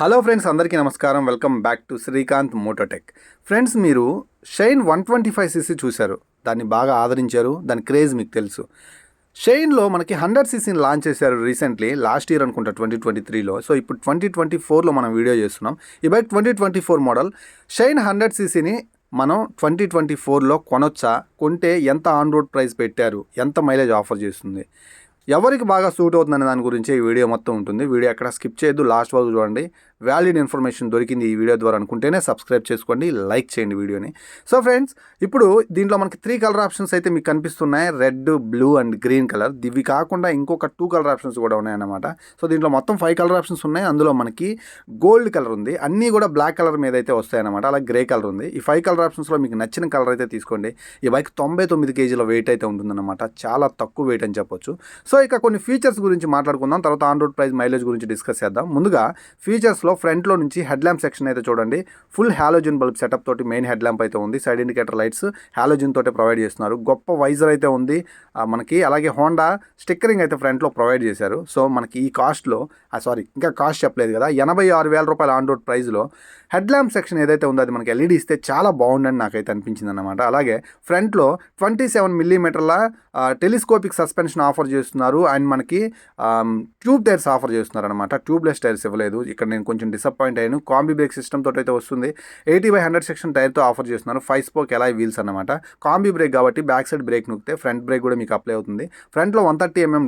Hello friends, అందరికీ నమస్కారం. Welcome back to Srikanth Mototech. Friends, మీరు షైన్ 125cc చూశారు, దాన్ని బాగా ఆదరించారు, దాని క్రేజ్ మీకు తెలుసు. షైన్లో మనకి 100cc లాంచ్ చేశారు రీసెంట్లీ, లాస్ట్ ఇయర్ అనుకుంటా 2023లో. సో ఇప్పుడు 2024లో మనం వీడియో చేస్తున్నాం. ఈ బైక్ 2024 మోడల్ షైన్ 100cc మనం 2024లో కొనొచ్చా, కొంటే ఎంత ఆన్ రోడ్ ప్రైస్ పెట్టారు, ఎంత మైలేజ్ ఆఫర్ చేస్తుంది, ఎవరికి బాగా సూట్ అవుతుందనే దాని గురించి ఈ వీడియో మొత్తం ఉంటుంది. వీడియో ఎక్కడ స్కిప్ చేయొద్దు, లాస్ట్ వరకు చూడండి. వ్యాలిడ్ ఇన్ఫర్మేషన్ దొరికింది ఈ వీడియో ద్వారా అనుకుంటేనే సబ్స్క్రైబ్ చేసుకోండి, లైక్ చేయండి వీడియోని. సో ఫ్రెండ్స్, ఇప్పుడు దీంట్లో మనకి 3 కలర్ ఆప్షన్స్ అయితే మీకు కనిపిస్తున్నాయి, red, blue and green colour. ఇవి కాకుండా ఇంకొక 2 కలర్ ఆప్షన్స్ కూడా ఉన్నాయన్నమాట. సో దీంట్లో మొత్తం 5 కలర్ ఆప్షన్స్ ఉన్నాయి. అందులో మనకి గోల్డ్ కలర్ ఉంది, అన్నీ కూడా బ్లాక్ కలర్ మీద అయితే వస్తాయన్నమాట. అలాగే గ్రే కలర్ ఉంది. ఈ 5 కలర్ ఆప్షన్స్లో మీకు నచ్చిన కలర్ అయితే తీసుకోండి. ఈ బైక్ 99 kgల వెయిట్ అయితే ఉంటుందన్నమాట, చాలా తక్కువ వెయిట్ అని చెప్పొచ్చు. సో ఇక కొన్ని ఫీచర్స్ గురించి మాట్లాడుకుందాం, తర్వాత ఆన్ రోడ్ ప్రైస్, మైలేజ్ గురించి డిస్కస్ చేద్దాం. ముందుగా ఫీచర్స్లో ఫ్రంట్లో నుంచి హెడ్ ల్యాంప్ సెక్షన్ అయితే చూడండి, ఫుల్ హాలోజన్ బల్బ్ సెటప్ తోటి మెయిన్ హెడ్ ల్యాంప్ అయితే ఉంది. సైడ్ ఇండికేటర్ లైట్స్ హాలోజన్ తోటే ప్రొవైడ్ చేస్తున్నారు. గొప్ప వైజర్ అయితే ఉంది మనకి. అలాగే హోండా స్టిక్కరింగ్ అయితే ఫ్రంట్లో ప్రొవైడ్ చేశారు. సో మనకి ఈ కాస్ట్లో ఇంకా కాస్ట్ చెప్పలేదు కదా, 86,000 రూపాయల ఆన్ రోడ్ ప్రైస్లో హెడ్ ల్యాంప్ సెక్షన్ ఏదైతే ఉందో అది మనకి ఎల్ఈడి ఇస్తే చాలా బాగుందని నాకైతే అనిపించింది అనమాట. అలాగే ఫ్రంట్లో 27 మిల్లీమీటర్ల టెలిస్కోపిక్ సస్పెన్షన్ ఆఫర్ చేస్తున్నారు. అండ్ మనకి ట్యూబ్ టైర్స్ ఆఫర్ చేస్తున్నారు అనమాట. ట్యూబ్లెస్ టైర్స్ ఇవ్వలేదు, ఇక్కడ నేను కొంచెం డిసప్పాయింట్ అయ్యాను. కాంబీ బ్రేక్ సిస్టమ్ తోటి అయితే వస్తుంది. 80/100 సెక్షన్ టైర్తో ఆఫర్ చేస్తున్నారు. 5 స్పోక్ అలాయ్ వీల్స్ అనమాట. కాంబీ బ్రేక్ కాబట్టి బ్యాక్ సైడ్ బ్రేక్ నొక్కితే ఫ్రంట్ బ్రేక్ కూడా మీకు అప్లై అవుతుంది. ఫ్రంట్లో 130mm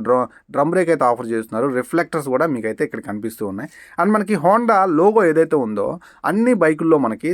డ్రమ్ బ్రేక్ అయితే ఆఫర్ చేస్తున్నారు. రిఫ్లెక్టర్స్ కూడా మీకు అయితే ఇక్కడ కనిపిస్తూ ఉన్నాయి. అండ్ మనకి హోండా లోగో ఏదైతే ఉందో అన్ని బైకుల్లో మనకి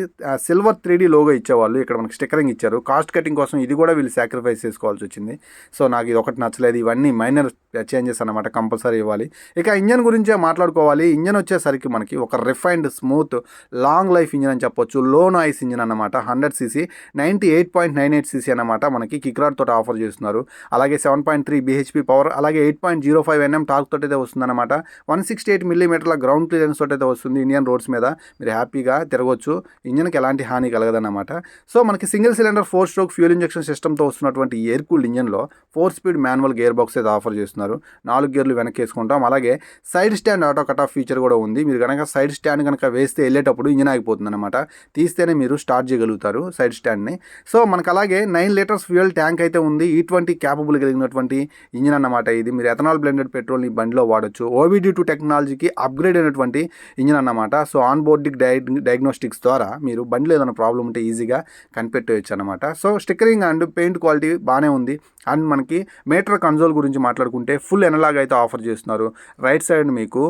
సిల్వర్ 3D లోగో ఇచ్చేవాళ్ళు, ఇక్కడ మనకి స్టిక్కరింగ్ ఇచ్చారు. కాస్ట్ కటింగ్ కోసం ఇది కూడా వీళ్ళు సాక్రిఫైస్ చేసుకోవాల్సి వచ్చింది. సో నాకు ఇది ఒకటి నచ్చలేదు. ఇవన్నీ మైనర్ చేంజెస్ అనమాట, కంపల్సరీ ఇవ్వాలి. ఇక ఇంజన్ గురించే మాట్లాడుకోవాలి. ఇంజన్ వచ్చేసరికి మనకి ఒక refined, smooth, long life engine అని చెప్పొచ్చు. లో నాయిస్ ఇంజన్ అనమాట. 100cc 98.98cc అనమాట. మనకి కిక్ రాడ్ తోటి ఆఫర్ చేస్తున్నారు. అలాగే 7.3 bhp పవర్, అలాగే 8.05 Nm టార్క్ తోటి అయితే వస్తుందన్నమాట. 168 మిల్లీమీటర్ల గ్రౌండ్ క్లియరెన్స్ తోటి అయితే వస్తుంది. ఇండియన్ రోడ్స్ మీద మీరు హ్యాపీగా తిరగవచ్చు, ఇంజన్కి ఎలాంటి హాని కలగదన్నమాట. సో మనకి single cylinder 4 stroke fuel injection సిస్టమ్తో వస్తున్నటువంటి ఎయిర్ కూల్డ్ ఇంజన్లో 4 స్పీడ్ మాన్యువల్ గేర్ బాక్స్ అయితే ఆఫర్ చేస్తున్నారు. 4 గేర్లు వెనక్కి వేసుకుంటాం. అలాగే side stand auto cut off feature కూడా ఉంది. మీరు కనుక సైడ్ స్టాండ్ కనుక వేస్తే వెళ్ళేటప్పుడు ఇంజన్ ఆగిపోతుంది అనమాట, తీస్తేనే మీరు స్టార్ట్ చేయగలుగుతారు సైడ్ స్టాండ్ని. సో మనకు అలాగే 9 లీటర్స్ ఫ్యూయల్ ట్యాంక్ అయితే ఉంది. E20 క్యాపబుల్ కలిగినటువంటి ఇంజన్ అన్నమాట. ఇది మీరు ఎథనాల్ బ్లెండెడ్ పెట్రోల్ని బండిలో వాడచ్చు. OBD2 టెక్నాలజీకి అప్గ్రేడ్ అయినటువంటి ఇంజన్ అన్నమాట. సో ఆన్ బోర్డ్ డయాగ్నోస్టిక్స్ ద్వారా మీరు బండిలో ఏదైనా ప్రాబ్లం ఉంటే ఈజీగా కనిపెట్టవచ్చు అనమాట. So stickering and paint quality బాగానే ఉంది. అండ్ మనకి మీటర్ కన్సోల్ గురించి మాట్లాడుకుంటే ఫుల్ ఎనలాగ్ అయితే ఆఫర్ చేస్తున్నారు. రైట్ సైడ్ మీకు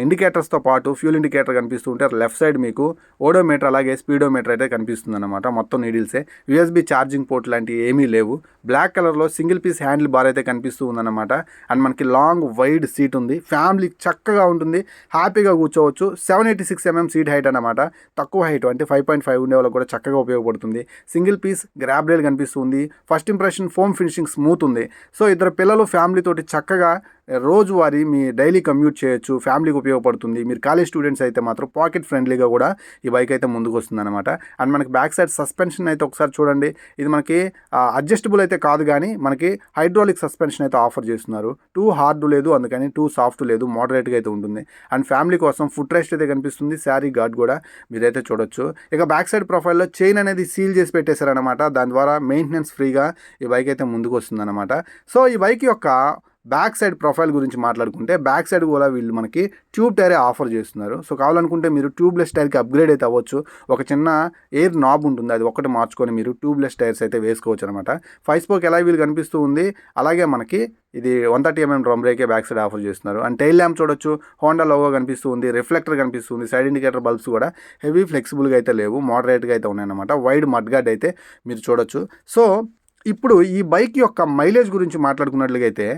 ఇండికేటర్స్తో పాటు ఫ్యూల్ ఇండికేటర్ కనిపిస్తుంటే, లెఫ్ట్ సైడ్ మీకు ఓడోమీటర్ అలాగే స్పీడోమీటర్ అయితే కనిపిస్తుంది అనమాట. మొత్తం నీడిల్సే. USB ఛార్జింగ్ పోర్ట్ లాంటివి ఏమీ లేవు. బ్లాక్ కలర్లో సింగిల్ పీస్ హ్యాండిల్ బార్ అయితే కనిపిస్తూ ఉందన్నమాట. అండ్ మనకి లాంగ్ వైడ్ సీట్ ఉంది. ఫ్యామిలీ చక్కగా ఉంటుంది, హ్యాపీగా కూర్చోవచ్చు. 786mm సీట్ హైట్ అనమాట. తక్కువ హైట్ అంటే 5.5 ఉండే వాళ్ళకి కూడా చక్కగా ఉపయోగపడుతుంది. సింగిల్ పీస్ గ్రాబ్ రైల్ కనిపిస్తుంది. First impression foam finishing smooth ఉంది. సో ఇద్దరు పిల్లలు ఫ్యామిలీ తోటి చక్కగా రోజువారీ మీ డైలీ కమ్యూట్ చేయొచ్చు, ఫ్యామిలీకి ఉపయోగపడుతుంది. మీరు కాలేజ్ స్టూడెంట్స్ అయితే మాత్రం పాకెట్ ఫ్రెండ్లీగా కూడా ఈ బైక్ అయితే ముందుకు వస్తుంది అనమాట. అండ్ మనకి బ్యాక్ సైడ్ సస్పెన్షన్ అయితే ఒకసారి చూడండి. ఇది మనకి అడ్జస్టబుల్ అయితే కాదు, కానీ మనకి హైడ్రాలిక్ సస్పెన్షన్ అయితే ఆఫర్ చేస్తున్నారు. టూ హార్డ్ లేదు, అందుకని టూ సాఫ్ట్ లేదు, మోడరేట్గా అయితే ఉంటుంది. అండ్ ఫ్యామిలీ కోసం ఫుట్ రెస్ట్ అయితే కనిపిస్తుంది. శారీ గార్డ్ కూడా మీరైతే చూడొచ్చు. ఇక బ్యాక్ సైడ్ ప్రొఫైల్లో చైన్ అనేది సీల్ చేసి పెట్టేశారనమాట. దాని ద్వారా మెయింటెనెన్స్ ఫ్రీగా ఈ బైక్ అయితే ముందుకు వస్తుంది అనమాట. సో ఈ బైక్ యొక్క బ్యాక్ సైడ్ ప్రొఫైల్ గురించి మాట్లాడుకుంటే, బ్యాక్ సైడ్ కూడా వీళ్ళు మనకి ట్యూబ్ టైరే ఆఫర్ చేస్తున్నారు. సో కావాలనుకుంటే మీరు ట్యూబ్లెస్ టైర్కి అప్గ్రేడ్ అయితే అవ్వచ్చు. ఒక చిన్న ఎయిర్ నాబ్ ఉంటుంది, అది ఒకటి మార్చుకొని మీరు ట్యూబ్లెస్ టైర్స్ అయితే వేసుకోవచ్చు అనమాట. 5 స్పోక్ అలాయ్ వీల్ కనిపిస్తూ ఉంది. అలాగే మనకి ఇది 130mm డ్రమ్ బ్రేకే బ్యాక్ సైడ్ ఆఫర్ చేస్తున్నారు. అండ్ టైల్ ల్యాంప్ చూడొచ్చు, హోండా లోగో కనిపిస్తూ ఉంది, రిఫ్లెక్టర్ కనిపిస్తుంది. సైడ్ ఇండికేటర్ బల్బ్స్ కూడా హెవీ ఫ్లెక్సిబుల్గా అయితే లేవు, మోడరేట్గా అయితే ఉన్నాయన్నమాట. వైడ్ మడ్ గార్డ్ అయితే మీరు చూడొచ్చు. సో ఇప్పుడు ఈ బైక్ యొక్క మైలేజ్ గురించి మాట్లాడుకున్నట్లయితే,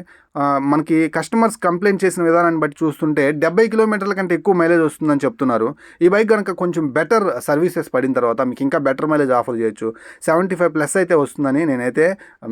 మనకి కస్టమర్స్ కంప్లైంట్ చేసిన విధానాన్ని బట్టి చూస్తుంటే 70 కిలోమీటర్ల కంటే ఎక్కువ మైలేజ్ వస్తుందని చెప్తున్నారు. ఈ బైక్ కనుక కొంచెం బెటర్ సర్వీసెస్ పడిన తర్వాత మీకు ఇంకా బెటర్ మైలేజ్ ఆఫర్ చేయొచ్చు. 75+ అయితే వస్తుందని నేనైతే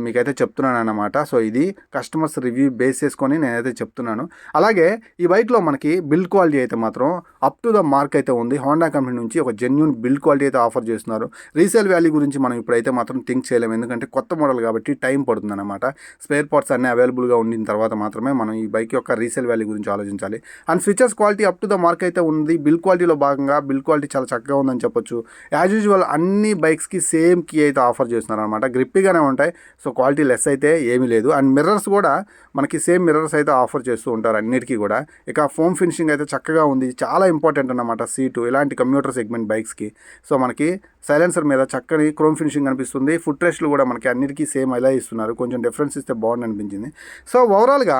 మీకైతే చెప్తున్నాను అన్నమాట. సో ఇది కస్టమర్స్ రివ్యూ బేస్ చేసుకొని నేనైతే చెప్తున్నాను. అలాగే ఈ బైక్లో మనకి బిల్డ్ క్వాలిటీ అయితే మాత్రం అప్ టు ద మార్క్ అయితే ఉంది. హోండా కంపెనీ నుంచి ఒక జెన్యూన్ బిల్డ్ క్వాలిటీ అయితే ఆఫర్ చేస్తున్నారు. రీసేల్ వాల్యూ గురించి మనం ఇప్పుడైతే మాత్రం థింక్ చేయలేము, ఎందుకంటే కొత్త మోడల్ కాబట్టి టైం పడుతుంది అనమాట. స్పేర్ పార్ట్స్ అన్నీ అవైలబుల్గా ఉండిన తర్వాత మాత్రమే మనం ఈ బైక్ యొక్క రీసేల్ వాల్యూ గురించి ఆలోచించాలి. And features quality up to the mark అయితే ఉంది. బిల్ క్వాలిటీలో భాగంగా బిల్ క్వాలిటీ చాలా చక్కగా ఉందని చెప్పొచ్చు. యాజ్ యూజువల్ అన్ని బైక్స్కి సేమ్ కీ అయితే ఆఫర్ చేస్తున్నారు అనమాట. గ్రిప్పీగానే ఉంటాయి, సో క్వాలిటీ లెస్ అయితే ఏమీ లేదు. అండ్ మిర్రర్స్ కూడా మనకి సేమ్ మిర్రర్స్ అయితే ఆఫర్ చేస్తూ ఉంటారు అన్నిటికీ కూడా. ఇక ఫోమ్ ఫినిషింగ్ అయితే చక్కగా ఉంది, చాలా ఇంపార్టెంట్ అన్నమాట సీటు ఇలాంటి కమ్యూటర్ సెగ్మెంట్ బైక్స్కి. సో మనకి సైలెన్సర్ మీద చక్కని క్రోమ్ ఫినిషింగ్ అనిపిస్తుంది. ఫుట్ రెస్ట్లు కూడా మనకి అన్నిటికీ సేమ్ ఇలా ఇస్తున్నారు, కొంచెం డిఫరెన్స్ ఇస్తే బాగుంది అనిపించింది. సో ఓవరాల్గా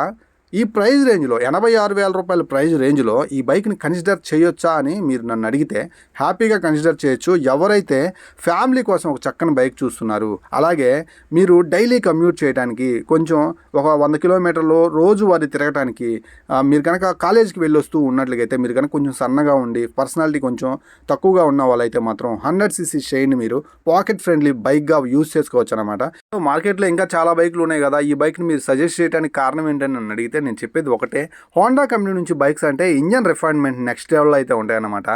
ఈ ప్రైస్ రేంజ్లో 86,000 రూపాయల ప్రైస్ రేంజ్లో ఈ బైక్ని కన్సిడర్ చేయొచ్చా అని మీరు నన్ను అడిగితే హ్యాపీగా కన్సిడర్ చేయొచ్చు. ఎవరైతే ఫ్యామిలీ కోసం ఒక చక్కని బైక్ చూస్తున్నారు, అలాగే మీరు డైలీ కమ్యూట్ చేయడానికి కొంచెం ఒక 100 కిలోమీటర్లు రోజువారీ తిరగడానికి మీరు కనుక కాలేజీకి వెళ్ళి వస్తూ ఉన్నట్లయితే, మీరు కనుక కొంచెం సన్నగా ఉండి పర్సనాలిటీ కొంచెం తక్కువగా ఉన్న వాళ్ళైతే మాత్రం 100cc షైన్ మీరు పాకెట్ ఫ్రెండ్లీ బైక్గా యూజ్ చేసుకోవచ్చు అనమాట. మార్కెట్లో ఇంకా చాలా బైకులు ఉన్నాయి కదా, ఈ బైక్ని మీరు సజెస్ట్ చేయడానికి కారణం ఏంటని నన్ను అడిగితే నేను చెప్పేది ఒకటే, హోండా కంపెనీ నుంచి బైక్స్ అంటే ఇంజన్ రిఫైన్మెంట్ నెక్స్ట్ లెవెల్లో అయితే ఉంటాయన్నమాట.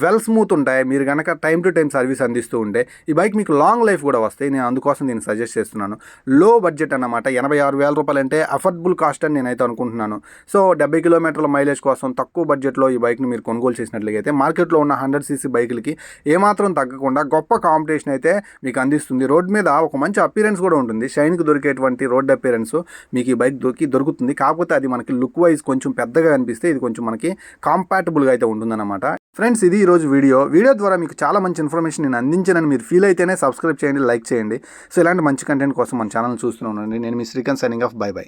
వెల్ స్మూత్ ఉంటాయి, మీరు కనుక టైం టు టైం సర్వీస్ అందిస్తూ ఉంటే ఈ బైక్ మీకు లాంగ్ లైఫ్ కూడా వస్తాయి. నేను అందుకోసం దీన్ని సజెస్ట్ చేస్తున్నాను. లో బడ్జెట్ అన్నమాట, 86,000 రూపాయలు అంటే అఫోర్డబుల్ కాస్ట్ అని నేనైతే అనుకుంటున్నాను. సో 70 కిలోమీటర్ల మైలేజ్ కోసం తక్కువ బడ్జెట్లో ఈ బైక్ని మీరు కొనుగోలు చేసినట్లయితే మార్కెట్లో ఉన్న 100cc బైకులకి ఏమాత్రం తగ్గకుండా గొప్ప కాంపిటీషన్ అయితే మీకు అందిస్తుంది. రోడ్ మీద ఒక మంచి అపీరెన్స్ కూడా ఉంటుంది, షైన్కి దొరికేటువంటి రోడ్ అపీరెన్స్ మీకు ఈ బైక్ దొరుకుతుంది. కాకపోతే అది మనకి లుక్ వైజ్ కొంచెం పెద్దగా కనిపిస్తే ఇది కొంచెం మనకి కాంపాటబుల్గా అయితే ఉంటుందన్నమాట. ఫ్రెండ్స్, ఇది ఈరోజు వీడియో ద్వారా మీకు చాలా మంచి ఇన్ఫర్మేషన్ నేను అందించానని మీరు ఫీల్ అయితేనే సబ్స్క్రైబ్ చేయండి, లైక్ చేయండి. సో ఇలాంటి మంచి కంటెంట్ కోసం మన ఛానల్ చూస్తూనే ఉండండి. నేను మీ Srikanth signing off. Bye by.